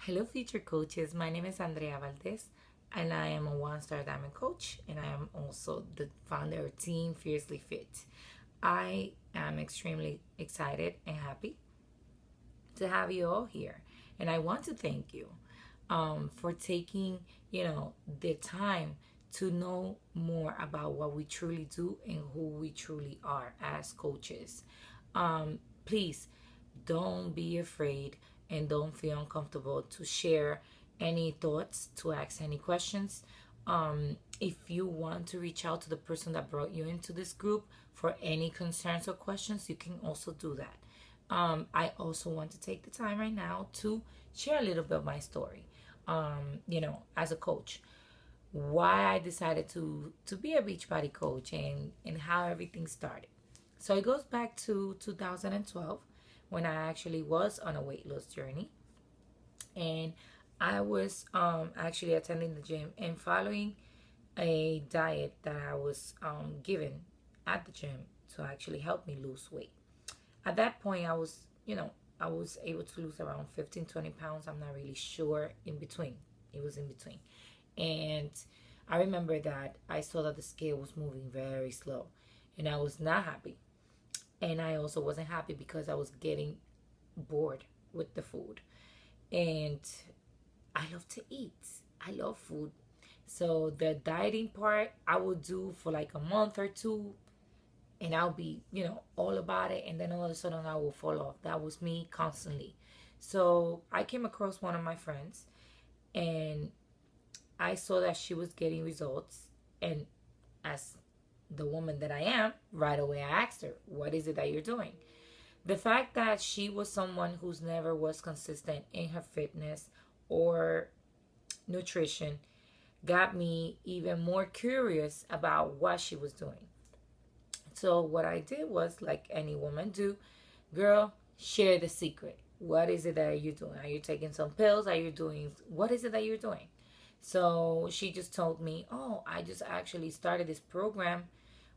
Hello, future coaches. My name is Andrea Valdez, and I am a one-star diamond coach, and I am also the founder of Team Fiercely Fit. I am extremely excited and happy to have you all here, and I want to thank you for taking the time to know more about what we truly do and who we truly are as coaches. Please don't be afraid and don't feel uncomfortable to share any thoughts, to ask any questions. If you want to reach out to the person that brought you into this group for any concerns or questions, you can also do that. I also want to take the time right now to share a little bit of my story. As a coach, why I decided to be a Beachbody coach and how everything started. So it goes back to 2012 when I actually was on a weight loss journey, and I was actually attending the gym and following a diet that I was given at the gym to actually help me lose weight. At that point, I was able to lose around 15, 20 pounds. I'm not really sure in between. It was in between. And I remember that I saw that the scale was moving very slow and I was not happy. And I also wasn't happy because I was getting bored with the food. And I love to eat. I love food. So the dieting part I would do for like a month or two, and I'll be, all about it, and then all of a sudden I will fall off. That was me constantly. So I came across one of my friends, and I saw that she was getting results, and as the woman that I am, right away I asked her, "What is it that you're doing?" The fact that she was someone who's never was consistent in her fitness or nutrition got me even more curious about what she was doing. So what I did was, like any woman do, girl, share the secret. What is it that you're doing? Are you taking some pills? Are you doing, what is it that you're doing? So she just told me, "Oh, I just actually started this program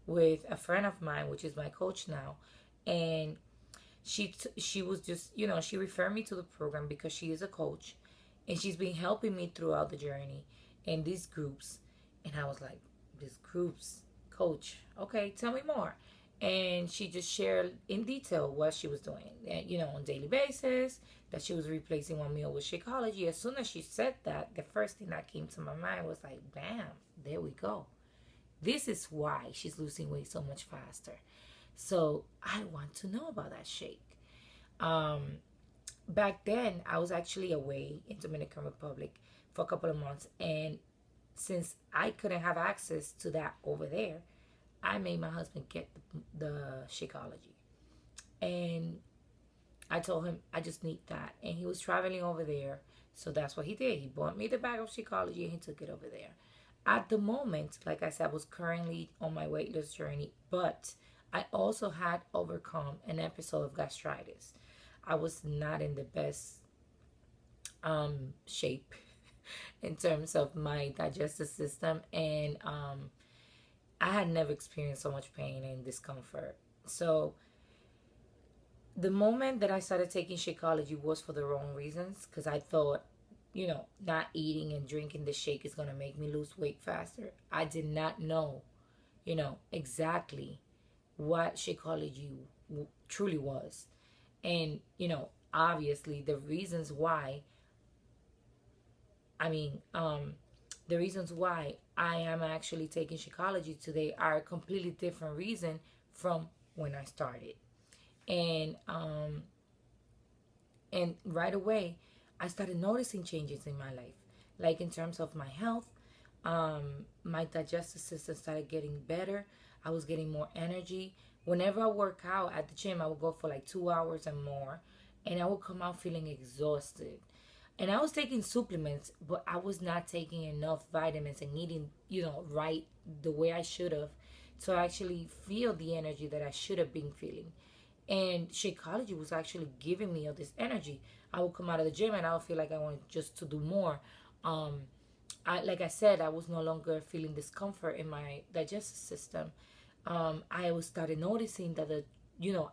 with a friend of mine, which is my coach now." And she was just, she referred me to the program because she is a coach, and she's been helping me throughout the journey in these groups. And I was like, "These groups, coach, okay, tell me more." And she just shared in detail what she was doing, and, on a daily basis, that she was replacing one meal with Shakeology. As soon as she said that, the first thing that came to my mind was like, bam, there we go. This is why she's losing weight so much faster. So I want to know about that shake. Um, Back then, I was actually away in Dominican Republic for a couple of months, and since I couldn't have access to that over there, I made my husband get the Shakeology, and I told him I just need that, and he was traveling over there, so that's what he did. He bought me the bag of Shakeology and he took it over there. At the moment, like I said, I was currently on my weight loss journey, but I also had overcome an episode of gastritis. I was not in the best shape in terms of my digestive system, and I had never experienced so much pain and discomfort. So the moment that I started taking Shakeology was for the wrong reasons, because I thought, not eating and drinking the shake is going to make me lose weight faster. I did not know, exactly what Shakeology truly was. And, obviously the reasons why, I mean, the reasons why I am actually taking Shakeology today are a completely different reason from when I started. And right away I started noticing changes in my life, like in terms of my health. My digestive system started getting better. I was getting more energy. Whenever I work out at the gym, I would go for like 2 hours and more, and I would come out feeling exhausted. And I was taking supplements, but I was not taking enough vitamins and eating, right, the way I should have, to actually feel the energy that I should have been feeling. And Shakeology was actually giving me all this energy. I would come out of the gym and I would feel like I wanted just to do more. Um, like I said, I was no longer feeling discomfort in my digestive system. I was started noticing that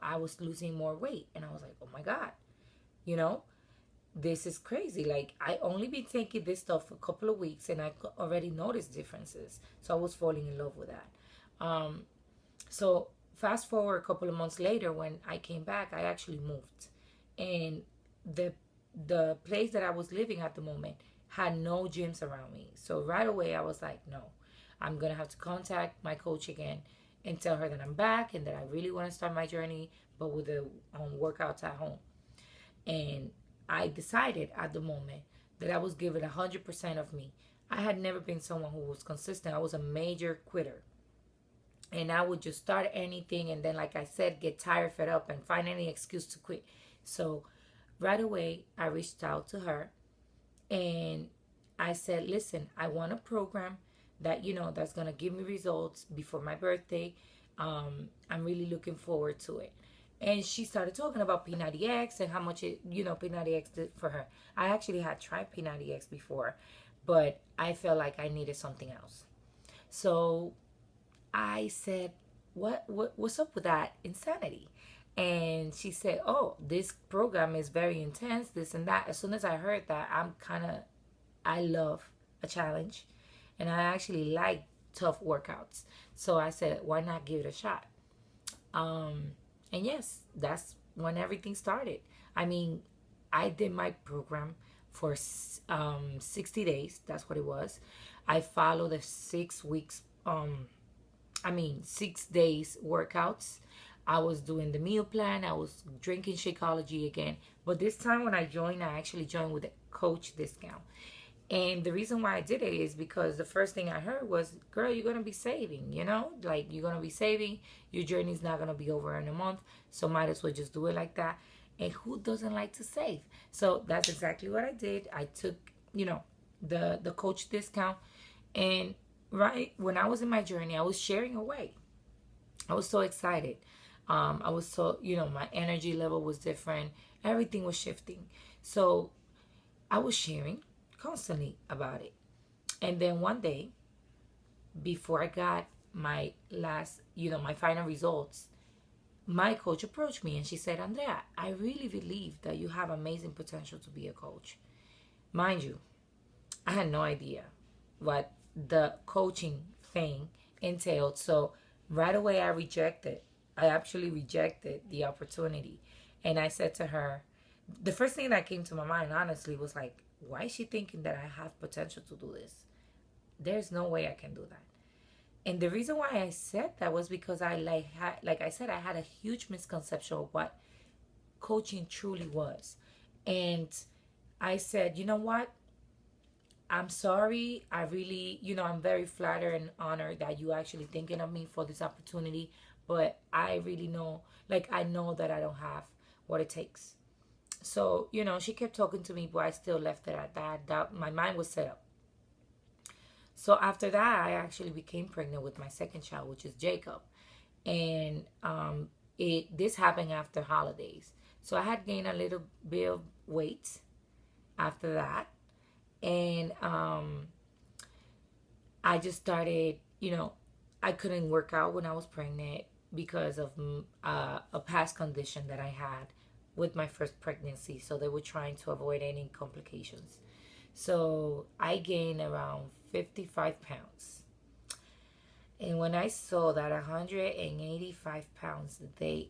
I was losing more weight, and I was like, oh my god, you know. this is crazy. Like, I only been taking this stuff for a couple of weeks and already noticed differences. So I was falling in love with that. Um, so fast forward a couple of months later, when I came back, I actually moved, and the the place that I was living at the moment had no gyms around me. So right away, I was like, no, I'm gonna have to contact my coach again and tell her that I'm back and that I really want to start my journey, but with the workouts at home. And I decided at the moment that I was giving 100% of me. I had never been someone who was consistent. I was a major quitter, and I would just start anything and then, like I said, get tired, fed up, and find any excuse to quit. So right away, I reached out to her and I said, listen, I want a program that, that's going to give me results before my birthday. I'm really looking forward to it. And she started talking about P90X and how much P90X did for her. I actually had tried P90X before, but I felt like I needed something else. So I said, what's up with that insanity? And she said, oh, this program is very intense, this and that. As soon as I heard that, I love a challenge, and I actually like tough workouts. So I said, why not give it a shot? Um, and yes, that's when everything started. I mean, I did my program for 60 days. That's what it was. I followed the 6 weeks 6 days workouts. I was doing the meal plan. I was drinking Shakeology again. But this time when I joined, I actually joined with a coach discount. And the reason why I did it is because the first thing I heard was, girl, you're going to be saving, Like, you're going to be saving. Your journey's not going to be over in a month. So might as well just do it like that. And who doesn't like to save? So that's exactly what I did. I took, the coach discount. And right when I was in my journey, I was sharing away. I was so excited. I was so, my energy level was different. Everything was shifting. So I was sharing constantly about it. And then one day, before I got my last, my final results, my coach approached me and she said, Andrea, I really believe that you have amazing potential to be a coach. Mind you, I had no idea what the coaching thing entailed. So right away, I actually rejected the opportunity. And I said to her, the first thing that came to my mind, honestly, was like, why is she thinking that I have potential to do this? There's no way I can do that. And the reason why I said that was because like I said, I had a huge misconception of what coaching truly was. And I said, you know what? I'm sorry. I really, I'm very flattered and honored that you actually thinking of me for this opportunity. But I really know, like, I know that I don't have what it takes. So, she kept talking to me, but I still left it at that. My mind was set up. So after that, I actually became pregnant with my second child, which is Jacob. And this happened after holidays. So I had gained a little bit of weight after that. And I just started, I couldn't work out when I was pregnant because of a past condition that I had with my first pregnancy. So they were trying to avoid any complications. So I gained around 55 pounds. And when I saw that 185 pounds that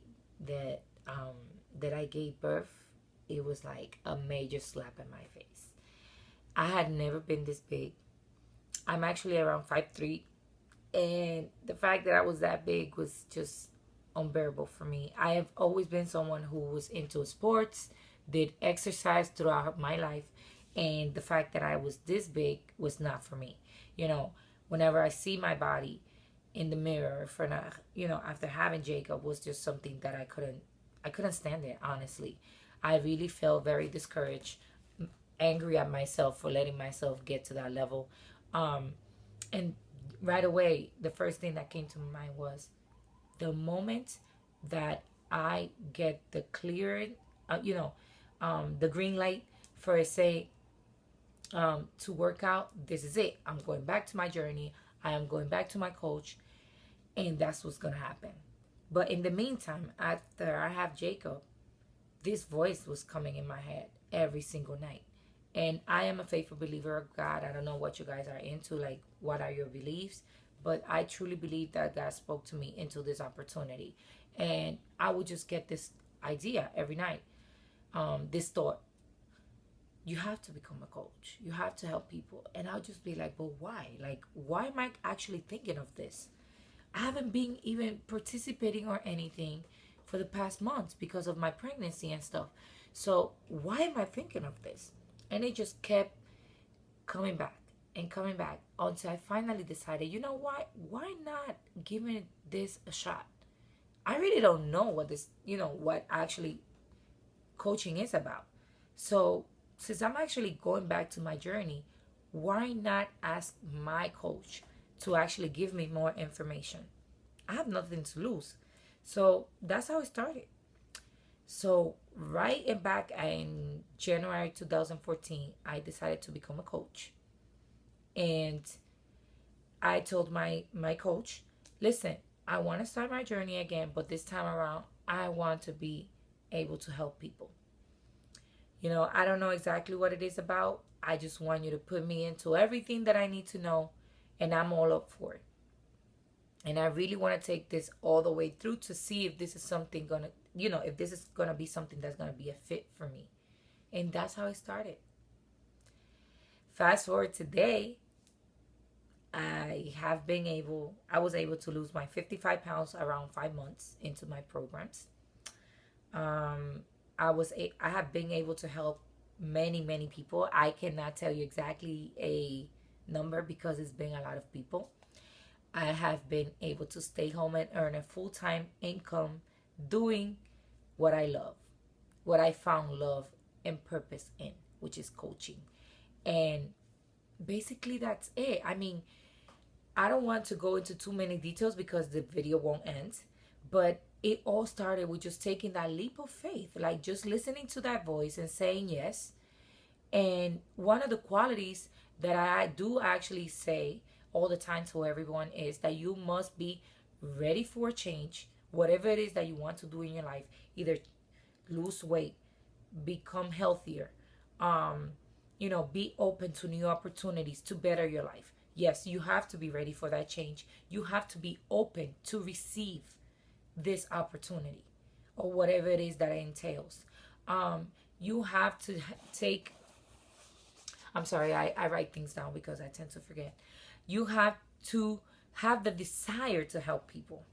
that I gave birth, it was like a major slap in my face. I had never been this big. I'm actually around 5'3", and the fact that I was that big was just unbearable for me. I have always been someone who was into sports, did exercise throughout my life, and the fact that I was this big was not for me. Whenever I see my body in the mirror after having Jacob, was just something that I couldn't stand it, honestly. I really felt very discouraged, angry at myself for letting myself get to that level. And right away, the first thing that came to my mind was the moment that I get the the green light for it say to work out. This is it. I'm going back to my journey. I am going back to my coach, and that's what's gonna happen. But in the meantime, after I have Jacob, this voice was coming in my head, every single night. And I am a faithful believer of God. I don't know what you guys are into, like what are your beliefs, but I truly believe that God spoke to me into this opportunity. And I would just get this idea every night, this thought, you have to become a coach. You have to help people. And I'll just be like, but why? Like, why am I actually thinking of this? I haven't been even participating or anything for the past months because of my pregnancy and stuff. So why am I thinking of this? And it just kept coming back and coming back until I finally decided, you know what? Why not giving this a shot? I really don't know what this, what actually coaching is about. So since I'm actually going back to my journey, why not ask my coach to actually give me more information? I have nothing to lose. So that's how it started. So right in back in January 2014, I decided to become a coach. And I told my coach, listen, I want to start my journey again, but this time around, I want to be able to help people. I don't know exactly what it is about. I just want you to put me into everything that I need to know, and I'm all up for it. And I really want to take this all the way through to see if this is something gonna, if this is gonna be something that's gonna be a fit for me. And that's how it started. Fast forward today, I was able to lose my 55 pounds around 5 months into my programs. I have been able to help many people. I cannot tell you exactly a number because it's been a lot of people. I have been able to stay home and earn a full-time income doing what I love, what I found love and purpose in, which is coaching. And basically that's it. I mean, I don't want to go into too many details because the video won't end, but it all started with just taking that leap of faith, like just listening to that voice and saying yes. And one of the qualities that I do actually say all the time to everyone is that you must be ready for change, whatever it is that you want to do in your life, either lose weight, become healthier, be open to new opportunities to better your life. Yes, you have to be ready for that change. You have to be open to receive this opportunity or whatever it is that it entails. You have to take, I'm sorry, I write things down because I tend to forget. You have to have the desire to help people.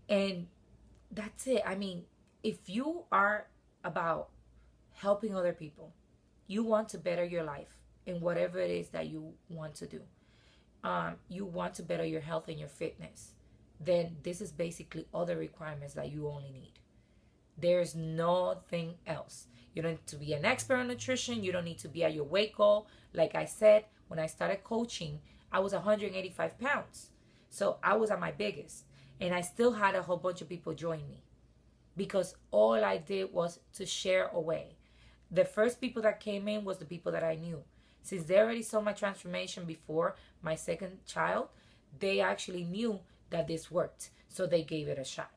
And that's it. I mean, if you are about helping other people, you want to better your life in whatever it is that you want to do. You want to better your health and your fitness, then this is basically all the requirements that you only need. There's nothing else. You don't need to be an expert on nutrition. You don't need to be at your weight goal. Like I said, when I started coaching, I was 185 pounds. So I was at my biggest. And I still had a whole bunch of people join me because all I did was to share away. The first people that came in was the people that I knew. Since they already saw my transformation before my second child, they actually knew that this worked. So they gave it a shot.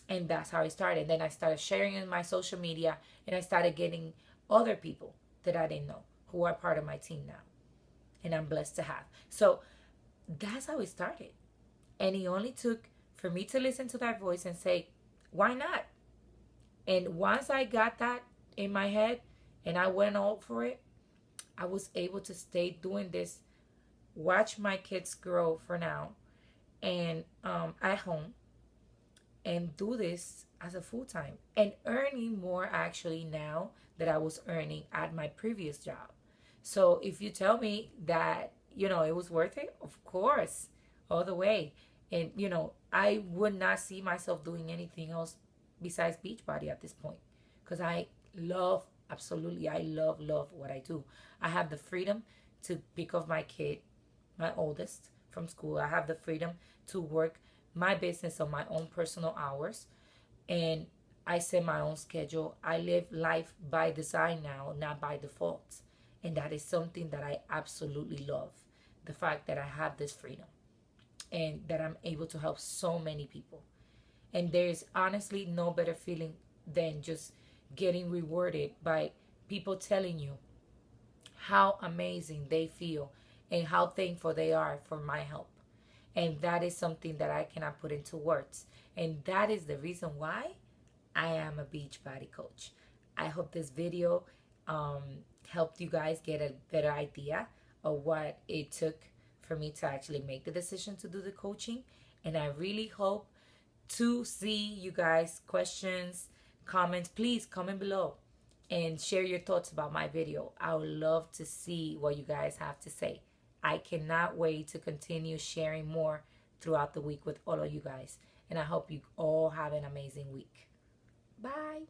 And that's how I started. Then I started sharing in my social media and I started getting other people that I didn't know who are part of my team now. And I'm blessed to have. So that's how it started. And it only took for me to listen to that voice and say, why not? And once I got that in my head and I went all for it, I was able to stay doing this, watch my kids grow for now, and at home, and do this as a full time and earning more actually now that I was earning at my previous job. So if you tell me that, it was worth it, of course, all the way. And, I would not see myself doing anything else besides Beachbody at this point because I love, absolutely, I love what I do. I have the freedom to pick up my kid, my oldest, from school. I have the freedom to work my business on my own personal hours, and I set my own schedule. I live life by design now, not by default. And that is something that I absolutely love. The fact that I have this freedom and that I'm able to help so many people. And there's honestly no better feeling than just getting rewarded by people telling you how amazing they feel and how thankful they are for my help. And that is something that I cannot put into words. And that is the reason why I am a Beachbody coach. I hope this video um, helped you guys get a better idea of what it took for me to actually make the decision to do the coaching. And I really hope to see you guys questions, comments. Please comment below and share your thoughts about my video. I would love to see what you guys have to say. I cannot wait to continue sharing more throughout the week with all of you guys. And I hope you all have an amazing week. Bye.